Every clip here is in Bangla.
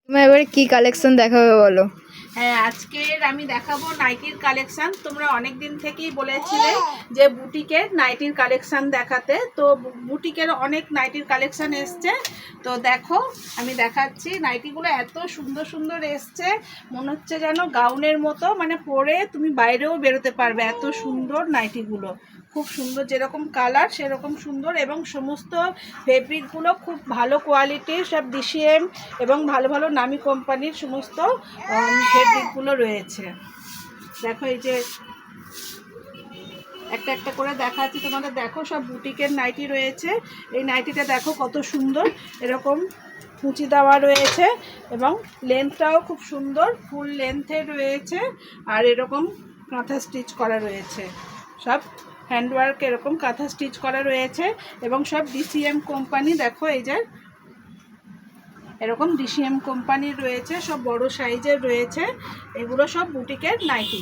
তুমি এবারে কি কালেকশন দেখাবে বলো? হ্যাঁ, আজকের আমি দেখাবো নাইটির কালেকশন। তোমরা অনেক দিন থেকেই বলেছিলে যে বুটিকের নাইটির কালেকশন দেখাতে, তো বুটিকের অনেক নাইটির কালেকশন এসছে। তো দেখো আমি দেখাচ্ছি, নাইটিগুলো এত সুন্দর সুন্দর এসছে, মনে হচ্ছে যেন গাউনের মতো, মানে পরে তুমি বাইরেও বেরোতে পারবে, এত সুন্দর নাইটিগুলো। খুব সুন্দর, যেরকম কালার সেরকম সুন্দর, এবং সমস্ত ফেব্রিকগুলো খুব ভালো কোয়ালিটির, সব ডিসিএম এবং ভালো ভালো নামি কোম্পানির সমস্ত ফেব্রিকগুলো রয়েছে। দেখো এই যে একটা একটা করে দেখাচ্ছি তোমাদের, দেখো সব বুটিকের নাইটি রয়েছে। এই নাইটিটা দেখো কত সুন্দর, এরকম কুচি দেওয়া রয়েছে এবং লেন্থটাও খুব সুন্দর, ফুল লেন্থের রয়েছে, আর এরকম কাঁথা স্টিচ করা রয়েছে, সব হ্যান্ডওয়ার্ক এরকম কাঁথা স্টিচ করা রয়েছে, এবং সব ডিসিএম কোম্পানি। দেখো এই যে এরকম ডিসিএম কোম্পানির রয়েছে, সব বড় সাইজের রয়েছে। এগুলো সব বুটিকের নাইটি।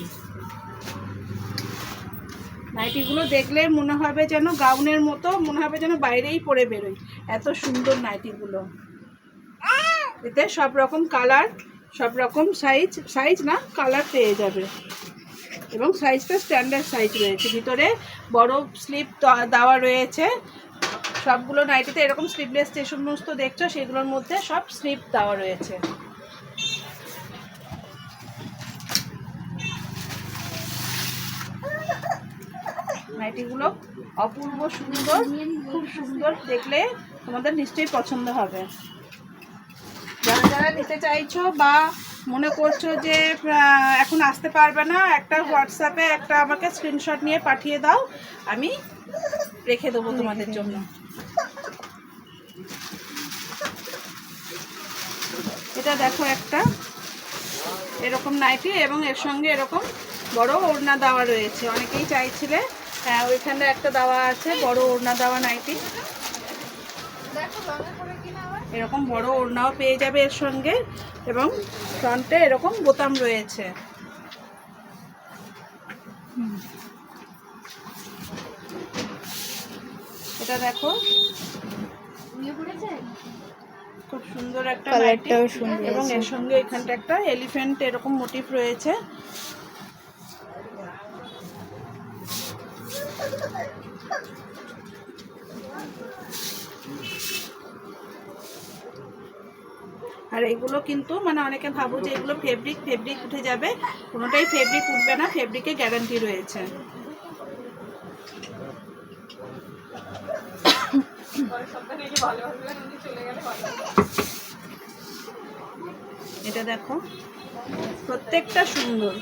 নাইটিগুলো দেখলে মনে হবে যেন গাউনের মতো, মনে হবে যেন বাইরেই পরে বেরোই, এত সুন্দর নাইটিগুলো। এতে সব রকম কালার, সব রকম সাইজ না কালার পেয়ে যাবে, এবং সাইজটা স্ট্যান্ডার্ড সাইজ রয়েছে। ভিতরে বড় স্লিপ দেওয়া রয়েছে, সবগুলো নাইটিতে এরকম স্লিভলেস যে সমস্ত দেখছো সেগুলোর মধ্যে সব স্লিপ দেওয়া রয়েছে। নাইটিগুলো অপূর্ব সুন্দর, খুব সুন্দর, দেখলে তোমাদের নিশ্চয়ই পছন্দ হবে। যারা যারা নিতে চাইছো বা মনে করছো যে এখন আসতে পারবে না, একটা হোয়াটসঅ্যাপে একটা আমাকে স্ক্রিনশট নিয়ে পাঠিয়ে দাও, আমি রেখে দেবো তোমাদের জন্য। এটা দেখো একটা এরকম নাইটি, এবং এর সঙ্গে এরকম বড় ওড়না দেওয়া রয়েছে। অনেকেই চাইছিলে, হ্যাঁ ওইখানে একটা দেওয়া আছে বড় ওড়না দেওয়া নাইটি। এরকম বড় ওড়নাও পেয়ে যাবে এর সঙ্গে, এবং ফ্রন্টে এরকম বোতাম রয়েছে। এটা দেখো খুব সুন্দর একটা নাইটি, এবং এর সঙ্গে এখানটা একটা এলিফ্যান্ট এরকম মোটিভ রয়েছে। আর এগুলো কিন্তু মানে অনেকে ভাবো যে এগুলো ফেব্রিক উঠে যাবে, কোনোটাই ফেব্রিক উঠবে না, ফেব্রিকে গ্যারান্টি রয়েছে। এটা দেখো প্রত্যেকটা সুন্দর,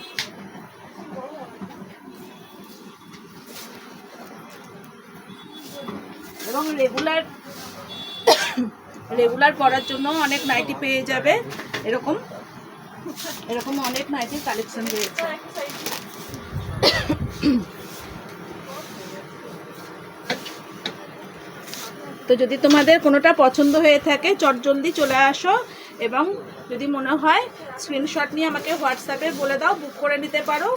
এবং রেগুলার পরার জন্য অনেক নাইটি পেয়ে যাবে। এরকম এরকম অনেক নাইটির কালেকশন রয়েছে। তো যদি তোমাদের কোনোটা পছন্দ হয়ে থাকে চটজলদি চলে আসো, এবং যদি মনে হয় স্ক্রিনশট নিয়ে আমাকে হোয়াটসঅ্যাপে বলে দাও, বুক করে নিতে পারো,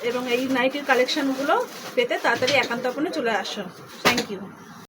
এবং এই নাইটির কালেকশনগুলো পেতে তাড়াতাড়ি একান্তপনে চলে আসো। Thank you.